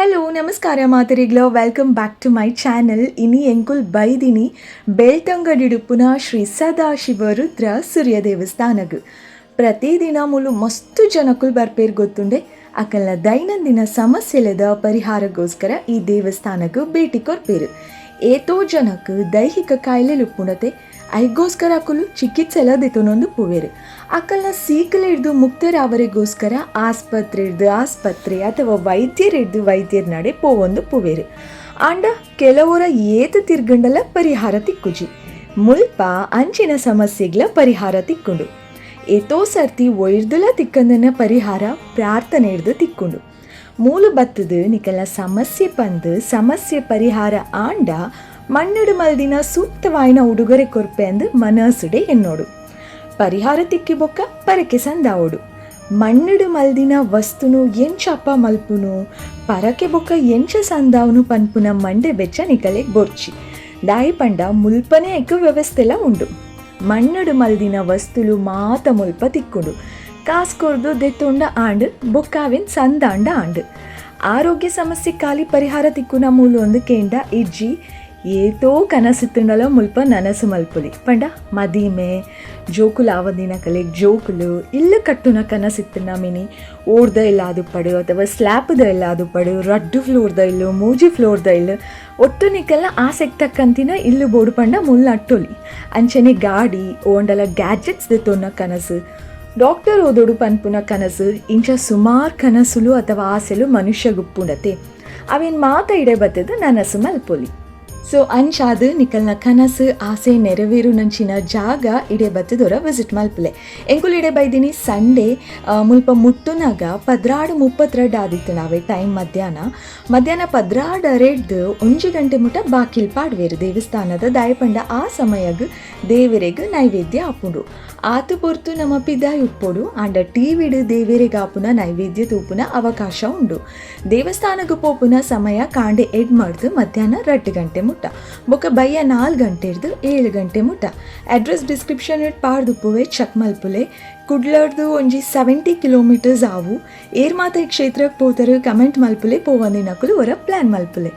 Hello ನಮಸ್ಕಾರ ಮಾತರಿಗ್ಲ welcome back to my channel. ಇನಿ ಎಂಕುಲ್ ಬೈದಿನಿ ಬೆಳ್ತಂಗಡಿಡುಪುನ ಶ್ರೀ ಸದಾಶಿವ ರುದ್ರ ಸೂರ್ಯ ದೇವಸ್ಥಾನಗ್ ಪ್ರತಿದಿನ ಮುಲು ಮಸ್ತು ಜನಕ್ಕುಲ್ ಬರ್ಪೇರು ಗೊತ್ತುಂಡೆ. ಅಕಲ್ನ ದೈನಂದಿನ ಸಮಸ್ಯೆಲೆದ ಪರಿಹಾರಗೋಸ್ಕರ ಈ ದೇವಸ್ಥಾನಗ್ ಭೇಟಿ ಕೊರ್ಪೇರು. ಏತೋ ಜನಕ್ಕೆ ದೈಹಿಕ ಕಾಯಿಲೆಲು ಉಪ್ಪುಣತೆ ಐಗೋಸ್ಕರ ಅಕುಲು ಚಿಕಿತ್ಸೆಲ ದಿತುನೊಂದು ಪುವೆರು. ಅಕಲ್ನ ಸೀಕಲಿಡ್ದು ಮುಕ್ತರಾವರಿಗೋಸ್ಕರ ಆಸ್ಪತ್ರೆ ಅಥವಾ ವೈದ್ಯರ ನಡೆ ಪೋವೊಂದು ಪುವೆರು. ಆಂಡ ಕೆಲವರ ಏತು ತಿರ್ಗಂಡಲ ಪರಿಹಾರ ತಿಕ್ಕುಜಿ ಮುಲ್ಪ ಅಂಚಿನ ಸಮಸ್ಯೆಗ್ಲ ಪರಿಹಾರ ತಿಕ್ಕುಂಡು. ಏತೋ ಸರ್ತಿ ಒಯ್ದುಲ ತಿಕ್ಕಂದನ ಪರಿಹಾರ ಪ್ರಾರ್ಥನೆ ಹಿಡ್ದು ತಿಕ್ಕುಂಡು. ಮೂಲು ಬತ್ತದು ನಿಕಲ್ನ ಸಮಸ್ಯೆ ಪಂದು ಸಮಸ್ಯೆ ಪರಿಹಾರ ಆಂಡ ಮಣ್ಣಡು ಮಲ್ದಿನ ಸೂಕ್ತವಾಯಿನ ಉಡುಗೊರೆ ಕೊರ್ಪೆ ಅಂದು ಮನಸುಡೆ ಎನ್ನೋಡು. ಪರಿಹಾರ ತಿಕ್ಕಿ ಬೊಕ್ಕ ಪರಕೆ ಸಂದಾವೋಡು. ಮಣ್ಣಡು ಮಲ್ದಿನ ವಸ್ತುನು ಎಂಚಪ್ಪ ಮಲ್ಪುನು ಪರಕೆ ಬೊಕ್ಕ ಎಂಚ ಸಂದಾವನು ಪನ್ಪುನ ಮಂಡೆ ಬೆಚ್ಚ ನಿಕಲೆ ಬೊರ್ಚಿ ದಾಯಿ ಪಂಡ ಮುಲ್ಪನೆ ಎಕ್ಕು ವ್ಯವಸ್ಥೆಲ ಉಂಡು. ಮಣ್ಣಡು ಮಲ್ದಿನ ವಸ್ತುಲು ಮಾತ ಮುಲ್ಪ ತಿಕ್ಕುಂಡು. ಕಾಸ್ಕೊರ್ದು ದೆತ್ತೊಂಡ ಆಂಡ್ ಬೊಕ್ಕಾವಿನ ಸಂದಾಂಡ ಆಂಡ್ ಆರೋಗ್ಯ ಸಮಸ್ಯೆ ಖಾಲಿ ಪರಿಹಾರ ತಿಕ್ಕುನ ಮೂಲು ಒಂದು ಕೇಂಡ ಇಜ್ಜಿ ಏತೋ ಕನಸಿತ್ತುಂಡಲ ಮುಲ್ಪ ನನಸು ಮಲ್ಪುಲಿ ಪಂಡ ಮದಿಮೆ ಜೋಕುಲು ಆವದಿನ ಕಲೆಗ್ ಜೋಕುಲು ಇಲ್ಲ ಕಟ್ಟುನ ಕನಸಿತ್ತುನ ಮಿನಿ ಓಡ್ದ ಇಲ್ಲಾದು ಪಡು ಅಥವಾ ಸ್ಲ್ಯಾಪ್ದ ಇಲ್ಲಾದು ಪಡು ರಡ್ಡು ಫ್ಲೋರ್ದ ಇಲ್ಲು ಮೂಜಿ ಫ್ಲೋರ್ದ ಇಲ್ಲು ಒಟ್ಟು ನಿಕಲ್ಲ ಆಸೆಗೆ ತಕ್ಕಂತಿನ ಇಲ್ಲು ಬೋಡು ಪಂಡ ಮುಲ್ಲ ಅಟ್ಟೊಲಿ ಅಂಚನೆ ಗಾಡಿ ಓಂಡಲ ಗ್ಯಾಜೆಟ್ಸ್ ದೆತ್ತೊನ್ನ ಕನಸು ಡಾಕ್ಟರ್ ಓದೋಡು ಪನ್ಪುನ ಕನಸು ಇಂಚ ಸುಮಾರು ಕನಸುಲು ಅಥವಾ ಆಸೆಲು ಮನುಷ್ಯ ಗುಪ್ಪುಂಡತೆ ಅವೇನು ಮಾತ ಇಡೆ ಬತ್ತದು ನನಸು ಮಲ್ಪೊಲಿ. ಸೊ ಅಂಚಾದು ನಿಕಲ್ನ ಕನಸು ಆಸೆ ನೆರವೇರು ನಂಚಿನ ಜಾಗ ಇಡೆ ಬತ್ತದೊರ ವಿಸಿಟ್ ಮಲ್ಪಲೆ. ಎಂಕುಲು ಇಡೆ ಬೈದಿನಿ ಸಂಡೇ ಮುಲ್ಪ ಮುಟ್ಟುನಾಗ 16:32 ಆದಿತ್ತು ನಾವೇ ಟೈಮ್ ಮಧ್ಯಾಹ್ನ 16:02 1 ಗಂಟೆ ಮುಟ ಬಾಕಿಲ್ ಪಾಡ್ವೇರು ದೇವಸ್ಥಾನದ ದಾಯಪಂಡ ಆ ಸಮಯಗ್ ದೇವರೆಗ್ ನೈವೇದ್ಯ ಆಪುಂಡು. ಆತು ಪೊರ್ತು ನಮ್ಮ ಪಿದಾಯಿ ಉಪ್ಪೊಡು ಆಂಡ ಟಿವಿಡು ದೇವೇರೆಗೆ ಆಪುನ ನೈವೇದ್ಯ ತೂಪುನ ಅವಕಾಶ ಉಂಡು. ದೇವಸ್ಥಾನಕ್ಕೆ ಪೋಪುನ ಸಮಯ ಕಾಂಡೆ ಎಡ್ ಮಾಡ್ದು ಮಧ್ಯಾಹ್ನ 2 ಗಂಟೆ ಮುಟ್ಟ ಬೊಕ್ಕ ಬಯ್ಯ 4 ಗಂಟೆ ಹಿಡ್ದು 7 ಗಂಟೆ ಮುಟ್ಟ. ಅಡ್ರೆಸ್ ಡಿಸ್ಕ್ರಿಪ್ಷನ್ ಇಟ್ಟು ಪಾಡ್ದುಪ್ಪುವೆ ಚೆಕ್ ಮಲ್ಪುಲೆ. ಕುಡ್ಲಡ್ದು ಒಂಜಿ 70 ಕಿಲೋಮೀಟರ್ಸ್ ಆವು. ಏರ್ ಮಾತ ಕ್ಷೇತ್ರಕ್ಕೆ ಪೋತರು ಕಮೆಂಟ್ ಮಲ್ಪುಲೆ ಪೋವಂದಿನಕುಲು ಹೊರ ಪ್ಲ್ಯಾನ್ ಮಲ್ಪುಲೆ.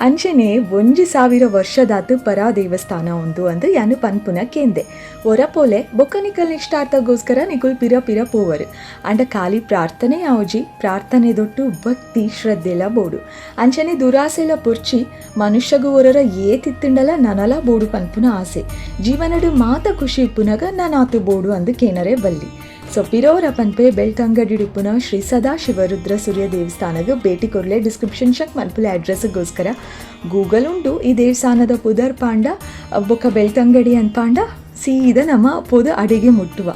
ಅಂಚನೆ 1000 ವರ್ಷದಾತು ಪರ ದೇವಸ್ಥಾನ ಉಂದು ಅಂದು ಯಾನು ಪನ್ಪುನ ಕೇಂದೆ ಹೊರಪೋಲೆ ಬೊಕ್ಕ ನಿಕಲ್ ನಿಷ್ಠಾರ್ಥಗೋಸ್ಕರ ನಿಕುಲ್ ಪಿರ ಪೋವರು ಅಂಡ ಖಾಲಿ ಪ್ರಾರ್ಥನೆ ಯಾವಜಿ ಪ್ರಾರ್ಥನೆ ದೊಟ್ಟು ಭಕ್ತಿ ಶ್ರದ್ಧೆಲ ಬೋಡು ಅಂಚನೆ ದುರಾಸೆಲ ಪುರ್ಚಿ ಮನುಷ್ಯಗು ಹೊರರ ಏತಿತ್ತುಂಡಲ ನನಲ ಬೋಡು ಪನ್ಪುನ ಆಸೆ ಜೀವನಡು ಮಾತ ಖುಷಿ ಇಪ್ಪುನಗ ನಾನಾತು ಬೋಡು ಅಂದು ಕೇನರೆ ಬಲ್ಲಿ. ಸೊ ಪಿರೋರ ಪನ್ಪೆ ಬೆಳ್ತಂಗಡಿಡುಪುನ ಶ್ರೀ ಸದಾಶಿವ ರುದ್ರ ಸೂರ್ಯ ದೇವಸ್ಥಾನಗ ಭೇಟಿ ಕೊರ್ಲೆ. ಡಿಸ್ಕ್ರಿಪ್ಷನ್ ಚೆಕ್ ಮಲ್ಪುಲೆ ಅಡ್ರೆಸ್ಗೋಸ್ಕರ ಗೂಗಲ್ ಉಂಡು. ಈ ದೇವಸ್ಥಾನದ ಪುದರ್ ಪಾಂಡ ಬೊಕ್ಕ ಬೆಳ್ತಂಗಡಿ ಅಂತ ಪಾಂಡ ಸೀದ ನಮ್ಮ ಪೋದ ಅಡಿಗೆ ಮುಟ್ಟುವ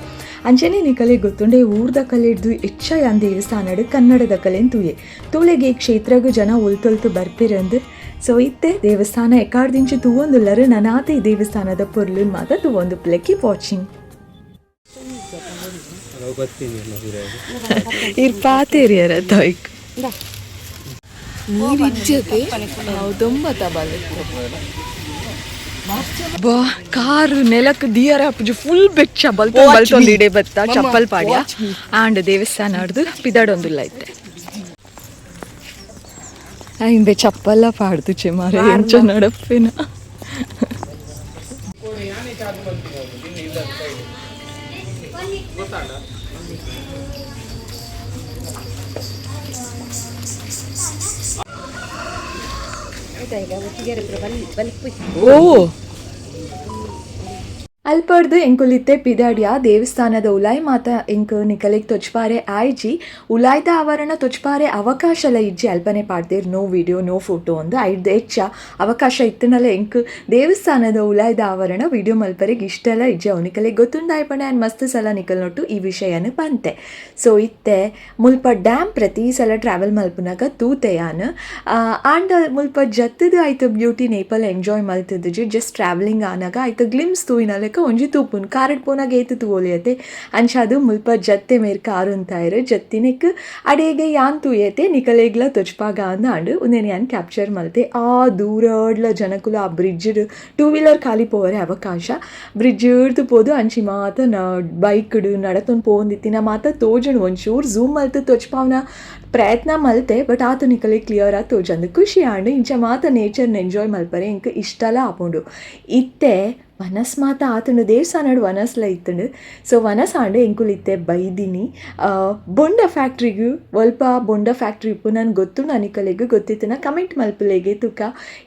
ಅಂಚನೆ ನಿಕಲೆ ಗೊತ್ತುಂಡೆ ಊರ್ದ ಕಲೆ ಹಿಡ್ದು ಹೆಚ್ಚ ಯಾನ್ ದೇವಸ್ಥಾನಡು ಕನ್ನಡದ ಕಲೆನ್ ತೂಳೆಗೆ ಕ್ಷೇತ್ರಗೂ ಜನ ಉಲ್ತೊಲ್ತು ಬರ್ಪಿರಂದು. ಸೊ ಇತ್ತೆ ದೇವಸ್ಥಾನ ಎಕಾಡ್ದಿಂಚು ತೂವೊಂದುಲ್ಲರು ನನಾತೆ ಈ ದೇವಸ್ಥಾನದ ಪೊರ್ಲು ಮಾತ ತೂವೊಂದು ಪ್ಲೆ. Keep watching. ಇರ್ಪಾತೇರಿಯರ ತೈಕ್ ನೀರಿಜ್ಜತೆ ದೊಂಬತ್ತ ಬಲಿತ್ತು ಬಾ ಕಾರು ನೆಲಕ್ಕೆ ದಿಯರ ಪುಜು ಫುಲ್ ಬೆಚ್ಚ ಬಲ್ತೊಂದು ಇಡೆ ಬತ್ತ ಚಪ್ಪಲ್ ಪಾಡ್ಯ ಆಂಡ್ ದೇವಸ್ಥಾನ ಆಡ್ದು ಪಿದಾಡೊಂದುಲ್ಲ ಐತೆ ಹಿಂದೆ ಚಪ್ಪಲ್ಲ ಪಾಡ್ದು ಚೆಮಾರೆ ಎಂಚ ನಡಪಿನ ಓ ಅಲ್ಪಡ್ದು ಎಂಕುಲಿತ್ತೆ ಪಿದಾಡಿಯ ದೇವಸ್ಥಾನದ ಉಲಾಯಿ ಮಾತ ಎಂಕು ನಿಕಲಿಗೆ ತೊಚ್ಪಾರೆ ಆಯ್ಜಿ ಉಲಾಯ್ದ ಆವರಣ ತೊಚ್ಪಾರೆ ಅವಕಾಶಲ ಇಜ್ಜಿ ಅಲ್ಪನೆ ಪಾಡ್ದೇರು ನೋ ವಿಡಿಯೋ ನೋ ಫೋಟೋ ಒಂದು ಐದು ಹೆಚ್ಚ ಅವಕಾಶ ಇತ್ತನಲ್ಲ ಎಂಕು ದೇವಸ್ಥಾನದ ಉಲಾಯ್ದ ಆವರಣ ವಿಡಿಯೋ ಮಲ್ಪರೆಗೆ ಇಷ್ಟೆಲ್ಲ ಇಜ್ಜೆ ಅವು ನಿಕಲಿಗೆ ಗೊತ್ತುಂದಾಯ್ಪಣೆ ಆ್ಯಂಡ್ ಮಸ್ತ್ ಸಲ ನಿಕಲ್ ನೋಟು ಈ ವಿಷಯನ ಬಂತೆ. ಸೊ ಇತ್ತೆ ಮುಲ್ಪ ಡ್ಯಾಮ್ ಪ್ರತಿ ಸಲ ಟ್ರಾವೆಲ್ ಮಲ್ಪನಾಗ ತೂತೆಯಾನು ಆಂಡ್ ಮುಲ್ಪ ಜತ್ತದು ಆಯ್ತು ಬ್ಯೂಟಿ ನೇಪಲ್ ಎಂಜಾಯ್ ಮಲ್ತಿದ್ದು ಜಸ್ಟ್ ಟ್ರಾವೆಲಿಂಗ್ ಆನಾಗ ಆಯ್ತು ಗ್ಲಿಮ್ಸ್ ತೂಯಿನಲೆಕ್ಕ ಒಂಜಿ ತೂಪುನು ಕಾರಡ್ ಪೋನಾಗ ಏತು ತೂವೊಲಿಯತೆ ಅಂಚಾದು ಮುಲ್ಪ ಜತ್ತೆ ಮೇರ್ ಕಾರು ಅಂತಾಯಿರು ಜತ್ತಿನಕ್ ಅಡೇಗೆ ಯಾನ್ ತೂಯತೆ ನಿಕಲೇಗ್ಲ ತೊಚ್ಪಾಗ ಅಂದಾಂಡು ಉಂದೇನು ಯಾನ್ ಕ್ಯಾಪ್ಚರ್ ಮಲ್ತೆ ಆ ದೂರಡ್ಲ ಜನಕುಲು ಆ ಬ್ರಿಡ್ಜ್ ಟೂ ವೀಲರ್ ಖಾಲಿ ಪೋವರೆ ಅವಕಾಶ ಬ್ರಿಡ್ಜ್ ಇಡ್ದು ಪೋದು ಅಂಚಿ ಮಾತ ಬೈಕ್ಡು ನಡತೊಂದು ಪೋಂದಿತ್ತಿನ ಮಾತ ತೋಜುಂಡು ಒಂಚೂರು ಝೂಮ್ ಮಲ್ತು ತೊಚ್ಪಾವ್ನ ಪ್ರಯತ್ನ ಮಲ್ತೆ ಬಟ್ ಆತು ನಿಕಲಿ ಕ್ಲಿಯರ್ ಆಗಿ ತೋಜಂದು ಖುಷಿ ಆಂಡು ಇಂಚ ಮಾತ ನೇಚರ್ನ ಎಂಜಾಯ್ ಮಲ್ಪರೆ ಇಂಕ ಇಷ್ಟಲ ಆಪುಂಡು ಇತ್ತೆ ವನಸ್ ಮಾತ ಆತುಂಡು ದೇವಸ್ಥಾನಡು ವನಸ್ಲ ಇತ್ತುಂಡು ಸೊ ವನಸ್ ಆಂಡು ಎಂಕುಲು ಇತ್ತೆ ಬೈದಿನಿ ಬೊಂಡ ಫ್ಯಾಕ್ಟ್ರಿಗೂ ಒಲ್ಪ ಬೊಂಡ ಫ್ಯಾಕ್ಟ್ರಿ ಇಪ್ಪು ನಾನು ಗೊತ್ತುಂಡು ಅನಿಕಲೆಗೂ ಗೊತ್ತಿತ್ತು ನಾ ಕಮೆಂಟ್ ಮಲ್ಪುಲೆಗೆ ತುಕ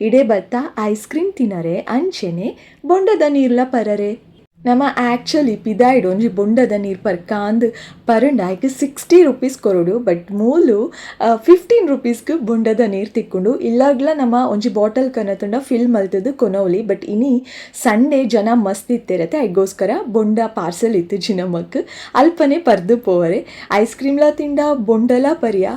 ಇಡೇ ಬತ್ತ ಐಸ್ ಕ್ರೀಮ್ ತಿನ್ನರೆ ಅಂಚೆನೆ ಬೊಂಡದ ನೀರ್ಲ ಪರರೆ ನಮ್ಮ ಆ್ಯಕ್ಚುಲಿ ಪಿದಾಯ್ಡು ಒಂಜಿ ಬೊಂಡದ ನೀರು ಪರ್ಕಾಂದ್ ಪರಂಡ ಆಯ್ಕೆ 60 ರೂಪೀಸ್ ಕೊರಡು ಬಟ್ ಮೂಲು 15 ರೂಪೀಸ್ಗೆ ಬೊಂಡದ ನೀರು ತಿಕ್ಕೊಂಡು ಇಲ್ಲಾಗ್ಲ ನಮ್ಮ ಒಂಜಿ ಬಾಟಲ್ ಕನತುಂಡ ಫಿಲ್ ಮಲ್ತದ್ದು ಕೊನೋಲಿ ಬಟ್ ಇನಿ ಸಂಡೇ ಜನ ಮಸ್ತ್ ಇತ್ತಿರತ್ತೆ ಐಗೋಸ್ಕರ ಬೊಂಡ ಪಾರ್ಸಲ್ ಇತ್ತು ಜಿನಮಕ್ ಅಲ್ಪನೆ ಪರ್ದು ಪೋವರೆ ಐಸ್ ಕ್ರೀಮ್ಲ ತಿಂಡ ಬೊಂಡಲ ಪರಿಯ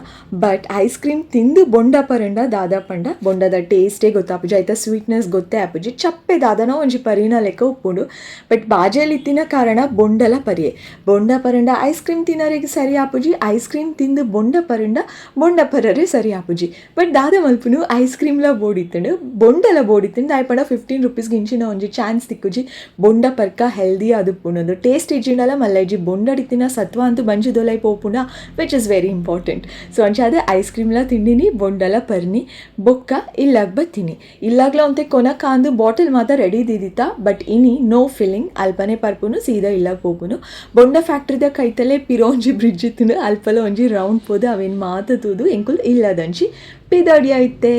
ಬಟ್ ಐಸ್ ಕ್ರೀಮ್ ತಿಂದು ಬೊಂಡ ಪರಂಡ ದಾದ ಪಂಡ ಬೊಂಡದ ಟೇಸ್ಟೇ ಗೊತ್ತಾಪುಜಿ ಆಯ್ತಾ ಸ್ವೀಟ್ನೆಸ್ ಗೊತ್ತೇ ಆಪುಜಿ ಚಪ್ಪೆ ದಾದನ ಒಂಜಿ ಪರಿನ ಲೆಕ್ಕ ಉಪ್ಪುಂಡು ಬಟ್ ಬಾಜೆಲಿ ತಿನ್ನ ಕಾರಣ ಬೊಂಡಲ ಪರಿಯೆ ಬೊಂಡ ಪರಂಡ ಐಸ್ ಕ್ರೀಮ್ ತಿನ್ನೋರಿಗೆ ಸರಿ ಆಪುಜಿ ಐಸ್ ಕ್ರೀಮ್ ತಿಂದು ಬೊಂಡ ಪರಂಡ ಬೊಂಡ ಪರರೆ ಸರಿ ಆಪುಜಿ ಬಟ್ ದಾದ ಮಲ್ಪುನು ಐಸ್ ಕ್ರೀಮ್ಲ ಬೋಡಿತ್ತಂಡು ಬೊಂಡಲ ಬೋಡಿತ್ತಂಡು ಆಯ್ಪಡ 15 ರೂಪೀಸ್ಗೆ ಇಂಚಿನ ಒಂಜಿ ಚಾನ್ಸ್ ತಿಕ್ಕುಜಿ ಬೊಂಡ ಪರ್ಕ ಹೆಲ್ದಿ ಅದು ಪುನದು ಟೇಸ್ಟ್ ಇಜ್ಜಿಂಡಲ ಮಲ್ಲೈಜಿ ಬೊಂಡಡಿತ್ತಿನ ಸತ್ವ ಅಂತೂ ಬಂಜಿದೊಲೈ ಪೋಪುನ which is very important so ಅಂಚಾದೆ ಐಸ್ ಕ್ರೀಮ್ಲ ತಿಂಡಿನಿ ಬೊಂಡಲ ಪರ್ನಿ ಬೊಕ್ಕ ಇಲ್ಲಾಗ ಬತ್ತೀನಿ ಇಲ್ಲಾಗ್ಲ ಒಂತೆ ಕೊನಕಾಂದು ಬಾಟಲ್ ಮಾತ್ರ ರೆಡಿ ದಿದಿತ್ತ ಬಟ್ ಇನಿ ನೋ ಫಿಲ್ಲಿಂಗ್ ಅಲ್ಪನೆ ಪರ್ಪುನು ಸೀದಾ ಇಲ್ಲಾಗ ಹೋಗುನು ಬೊಂಡ ಫ್ಯಾಕ್ಟ್ರಿದ ಕೈತಲೆ ಪಿರೋಂಜಿ ಬ್ರಿಡ್ಜ್ ಇತ್ತು ಅಲ್ಪಲ ಒಂಜಿ ರೌಂಡ್ ಪೋದು ಅವೇನು ಮಾತುದು ಎಂಕುಲ್ ಇಲ್ಲದಂಚಿ ಪಿದಡಿ ಐತೆ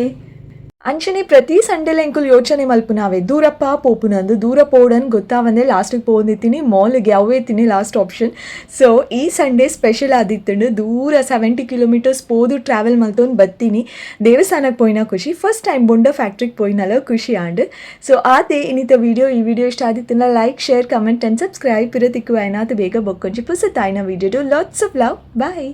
ಅಂಚನೆ ಪ್ರತಿ ಸಂಡೇಲ ಎಂಕುಲು ಯೋಚನೆ ಮಲ್ಪುನಾವೆ ದೂರಪ್ಪ ಪೋಪುನಂದು ದೂರ ಪೋಡನ್ ಗೊತ್ತಾವಂದೆ ಲಾಸ್ಟಿಗೆ ಪೋದಿತ್ತೀನಿ ಮಾಲ್ಗೆ ಯಾವೇ ತಿನ್ನಿ ಲಾಸ್ಟ್ ಆಪ್ಷನ್ ಸೊ ಈ ಸಂಡೇ ಸ್ಪೆಷಲ್ ಆದಿತ್ತಂಡು ದೂರ 70 ಕಿಲೋಮೀಟರ್ಸ್ ಪೋದು ಟ್ರಾವೆಲ್ ಮಲ್ತೊಂದು ಬತ್ತೀನಿ ದೇವಸ್ಥಾನಕ್ಕೆ ಪೋಯಿನ ಖುಷಿ ಫಸ್ಟ್ ಟೈಮ್ ಬೊಂಡ ಫ್ಯಾಕ್ಟ್ರಿಗೆ ಪೋಯಿನಲ್ಲ ಖುಷಿ ಆಂಡ್ ಸೊ ಆತೆ ಇನ್ನಿತ ಈ ವಿಡಿಯೋ ಇಷ್ಟ ಆದಿತ್ತಿನ like share comment and subscribe ಇರೋದಿಕ್ಕು ಏನಾದ್ರು ಬೇಗ ಬೊಕ್ಕೊಂಚಿ ಪುಸ ತಾಯಿನ video lots of love bye